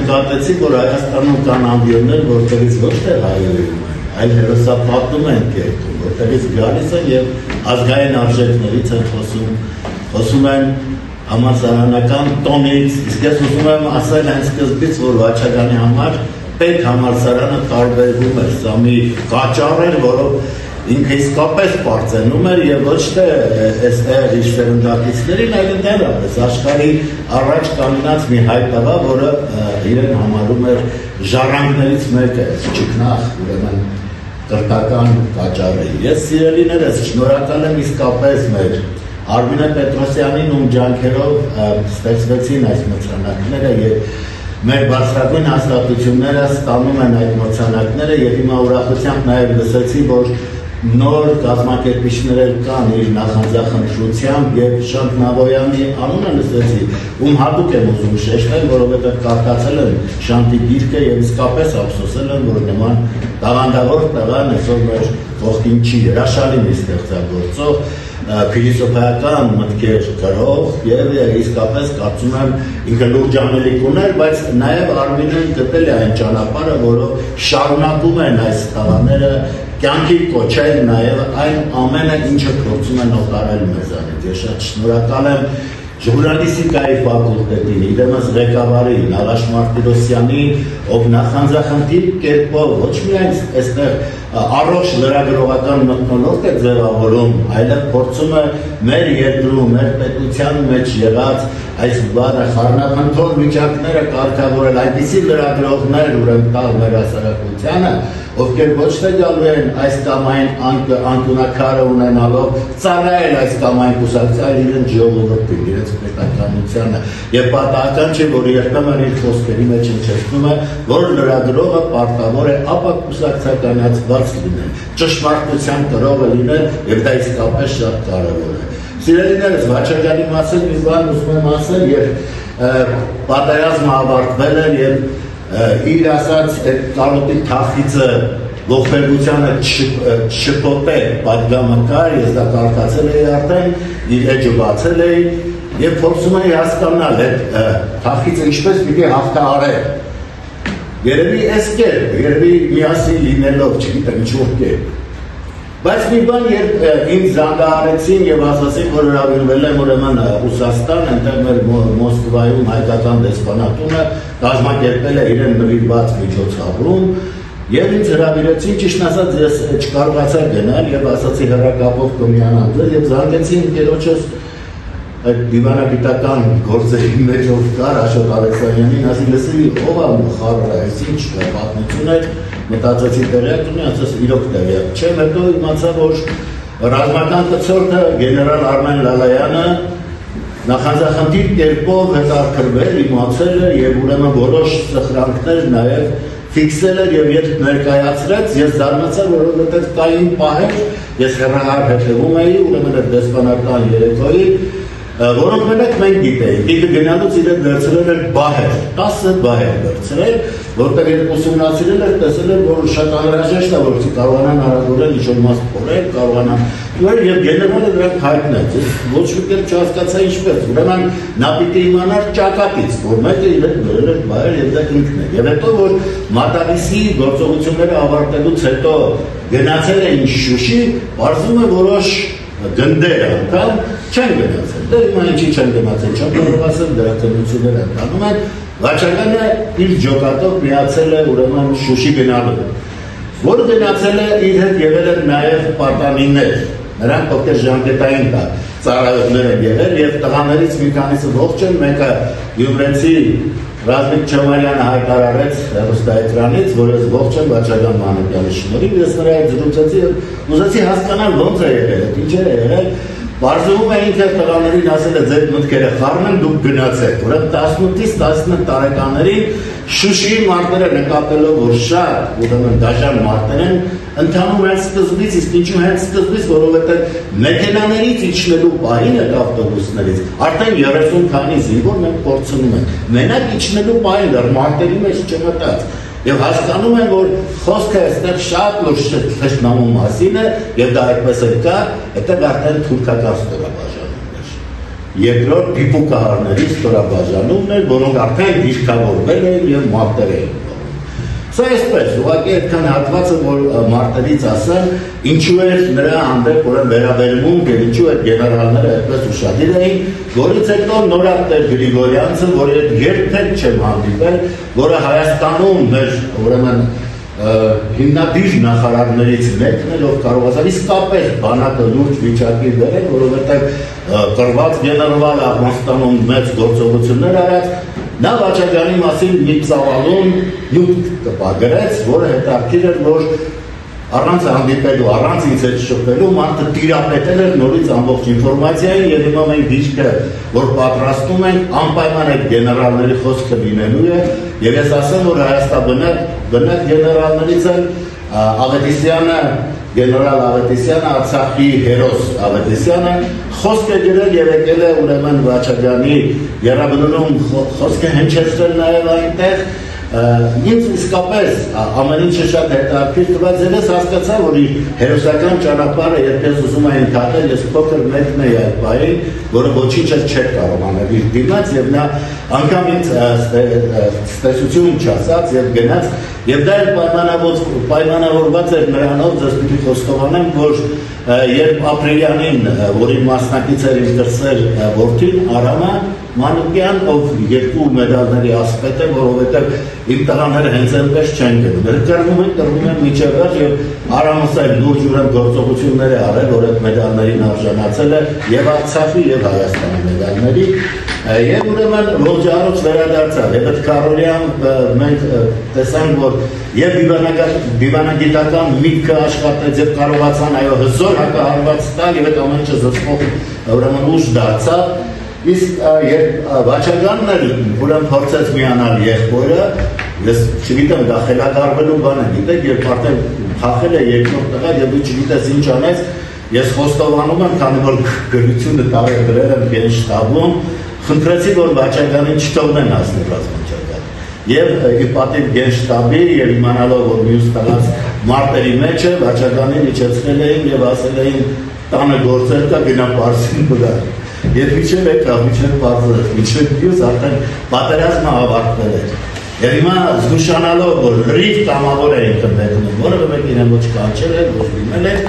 նկատեցի, որ Հայաստանում կան ամբիոններ, որտեղից ոչ թե հայերում են, այլ հերոսապատում են կերտում, որտեղից գալիս են և ազգային արժեքներից են խոսում են համալսարանական տոնից, իսկ ես ուզում եմ ասել հենց սկզբից, որ Վաչագանի համար պետք համալսարանը տարբերվում էր, սա մի կաճառ էր, որով ինքը իսկապես պարծենում էր և ոչ թե այստեղ իր սերնդակիցներին, այլ ընդհանրապես աշխարհի առաջ կանգնած մի հայ տղա, որը իրեն համարում էր ժառանգներից մեկը, ճգնախ, ուրեմն կրթական կաճառը։ Ես սիրելիներս շնորհակալ եմ իսկապես մեր Արմինե Պետրոսյանին, ում ջանքերով ստեղծվեցին այս մրցանակները և մեր բարձրագույն հաստատությունները ստանում են այդ մրցանակները և հիմա ուրախությամբ նաև լսեցի, որ նոր կազմակերպիչներ կան իր նախանձախնդրությամբ և Շանթ Նավոյանի անունը լսեցի, ում հատուկ եմ ուզում շեշտել, որովհետև կարդացել եմ Շանթի գիրքը և իսկապես ափսոսել եմ, որ նման տաղանդավոր տղան այսօր մեր կողքին չի, հրաշալի մի ստեղծագործող, փիլիսոփայական մտքեր գրող և իսկապես կարծում եմ ինքը լուրջ անելիք ուներ, բայց նաև Արմինեն գտել է այն ճանապարհը, որով շարունակում են այս տղաները կյանքի կոչել նաև այն ամենը, ինչը փորձում են օտարել մեզանից։ Ես շատ շնորհակալ եմ ժուրնալիստիկայի ֆակուլտետին, իրենս ղեկավարին, Նաղաշ Մարտիրոսյանին, ով նախանձախնդիր կերպով ոչ միայն այստեղ առողջ լրագրողական մթնոլորտ է ձևավորում, այլև փորձում է մեր երկրում, մեր պետության մեջ եղած այս խառնափնթոր վիճակները կարգավորել, այնպիսի լրագրողներ ուրեմն տալ մեր հասարակությանը, ովքեր ոչ թե գալու են այս կամ այն անկունակարը ունենալով ծառայել այս կամ այն կուսակցության իրենց ժողովրդին, իրենց պետականությանը և պատահական չէ, որ երբեմն իր խոսքերի մեջ հնչեցնում է, որ լրագրողը պարտավոր է ապա կուսակցականացված լինել, ճշմարտության կրողը լինել և դա իսկապես շատ կարևոր է։ Սիրելիներս, Վաչագանի մասին մի բան ուզում եմ ասել, երբ պատերազմը ավարտվել էր և իր ասած կարոտի թախիծը ողբերգությանը չշփոթե պատգամը կար, ես դա կարդացել էի արդեն, իր էջը բացել էի և փորձում էի հասկանալ այդ թախիծը ինչպես պիտի հաղթահարել։ Երևի այս կերպ, երևի միասին լինելով, չգիտեմ ինչ-որ կերպ։ Բայց մի բան, երբ ինձ զանգահարեցին և ասացին, որ հրավիրվել եմ ուրեմն Ռուսաստան, այնտեղ մեր Մոսկվայում հայկական դեսպանատունը կազմակերպել է իրեն նվիրված միջոցառում և ինձ հրավիրեցին, ճիշտ ասած ես չկարողացա գնալ և ասացի հեռակապով կմիանալ և զանգեցի ընկերոջս այդ դիվանագիտական գործերի մեջ ով կար Աշոտ Ալեքսանյանին, ասի լսի ով է խառը, այս ինչ պատմություն էր, մտածեցի տեղյակ ունի, ասես իրոք տեղյակ չեմ, հետո իմացա, որ ռազմական կցորդը գեներալ Արմեն Լալայանը նախանձախնդիր կերպով հետաքրքրվել, իմացել է և ուրեմն որոշ սխրանքներ նաև ֆիքսել էր և երբ ներկայացրեց, ես զարմացա, որովհետև կային պահեր, ես հեռահար հետևում էի, ուրեմն այդ դեսպանատան երեկոյի, որոնք մենակ մենք գիտեինք, ինքը գնալուց իրեն վերցրել էր բահեր, 10 բահեր վերցրել, որտեղ իրեն ուսումնասիրել էր, տեսել էր, որ շատ անհրաժեշտ է, որ կարողանան արագորեն ինչ-որ մաս փորել, կարողանան և գեներալը դրանք հայտնեց, ոչ մի կերպ չհասկացա ինչպես, ուրեմն նա պիտի իմանար ճակատից, որ մեկը իրեն բերել էր բահեր և դա ինքն է, և հետո որ Մատավիսի գործողությունները ավարտելուց հետո գնացել էին Շուշի, պարզվում է որոշ գնդեր անգամ չեն գնացել, դե հիմա ինչի չեն գնացել, չեմ կարող ասել դրականությունները ընթանում են, Վաչագանը իր ջոկատով միացել է ուրեմն Շուշի գնալու, որ գնացել է իր հետ եղել են նաև պատանիներ, նրանք ովքեր ժամկետային ծառայողներ են եղել և տղաներից մի քանիսը ողջ են, մեկը Գյումրեցի Ռազմիկ Չամարյանը հայտարարեց հեռուստաէկրանից, որ ես ողջ եմ Վաչագան Մանուկյանի շնորհիվ, ես նրա հետ զրուցեցի և ուզեցի հասկանալ ոնց է եղել, ինչ է եղել, պարզվում է ինքը տղաներին ասել է ձեր մտքերը խառն են, դուք գնացեք, ուրեմն 18-ից 11 տարեկաններին Շուշիի մարտերը նկատելով, որ շատ ուրեմն դաժան մարտեր են, ընթանում են սկզբից, իսկ ինչու հենց սկզբից, որովհետև մեքենաներից իջնելու պահին այդ ավտոբուսներից արդեն 30 քանի զինվոր մենք փորձում ենք, մենակ իջնելու պահին դեռ մարտերի մեջ չմտած և հասկանում են, որ խոսքը այստեղ շատ լուրջ թշնամու մասին է և դա այդպես էլ կա, այդտեղ արդեն թուրքական ստորաբաժանումներ երկրորդ դիպուկահարների ստորաբաժանումն էր, որոնք արդեն դիրքավորվել էին և մարտեր էին։ Սա այսպես, ուղղակի այդքան հատվածը, որ մարտերից ասեմ, ինչու էր նրա հանդեպ վերաբերմունք և ինչու այդ գեներալները այդպես ուշադիր էին, որից հետո Նորատեր Գրիգորյանցը, որի հետ երբեք չեմ հանդիպել, որը Հայաստանում մեր ուրեմն հիմնադիր նախարարներից մեկն էր, ով կարողացավ իսկապես բանակը լուրջ վիճակի բերել, որովհետև կռված գեներալ Աֆղանստանում մեծ գործողություններ արած, նա Վաչագյանի մասին մի ծավալուն նյութ տպագրեց, որը հետաքրքիր էր, որ առանց հանդիպելու, առանց ինձ հետ շփվելու մարդը տիրապետել էր նորից ամբողջ ինֆորմացիային և հիմա մենք դիրքը, որ պատրաստում ենք, անպայման այդ գեներալների խոսքը լինելու է և ես ասեմ, որ Հայաստանբնակ գեներալներից են Ավետիսյանը, գեներալ Ավետիսյանը, Արցախի հերոս Ավետիսյանը խոսք է գրել և եկել է ուրեմն Վաչագյանի եռաբնուրում խոսքը հնչեցրել նաև այնտեղ ինձ իսկապես ամեն ինչը շատ հետաքրքիր թվաց եւ ես հասկացա, որ իր հերոսական ճանապարհը երբեք ուզում էին թափել, ես փոքր մեկն էի այդ պահին, որը ոչինչ չէր կարող անել իր դիմաց եւ նա անգամ ինձ ստեսություն չասաց եւ գնաց եւ դա պայմանավորված էր նրանով, ես պիտի խոստովանեմ, որ երբ Ապրիլյանին, որի մասնակից էր իմ կրսեր որդին Արամը Մանուկյան, ով երկու մեդալների ասպետ է, որովհետև իմ տղաները հենց այնպես չեն գնում, կռվում են մինչև վերջ եւ Արամս այն լուրջ ուրեմն գործողություններ է արել, որ այդ մեդալներին արժանացել է եւ Արցախի եւ Հայաստանի մեդալների եւ ուրեմն ողջարոց վերադարձավ եւ այդ Կարոլյան մենք տեսանք, որ եւ դիվանագիտական միտքը աշխատեց եւ կարողացան այո հզոր հակահարված տալ եւ այդ ամեն ինչը զսպող ուրեմն ուժ դարձավ իսկ երբ Վաչագյանն էլ ուրեմն փորձեց միանալ եղբորը, ես չգիտեմ դա խելագարվելու բան է, գիտեք, երբ արդեն փախել է երկրորդ տղա եւ դու չգիտես ինչ անես, ես խոստովանում եմ, քանի որ գրությունը տարեդրել եմ գենշտաբում, խնդրեցի, որ Վաչագյանին չթողնեն հասնել ռազմաճակատ։ Եվ ի պատիվ գենշտաբի եւ իմանալով, որ մյուս տղաց մարտերի մեջ է, Վաչագյանին իջեցրել էին եւ ասել էին տանը գործեր կա, գնա Պարսին վրա։ Եվ միջև եկավ, միջև պարզեց, միջև մյուս արդեն պատերազմը ավարտվել էր։ Եվ հիմա զգուշանալով, որ հրիվ կամավոր էին կմեկնում, որը մեկ իրեն ոչ կանչել էր, ոչ դիմել էր,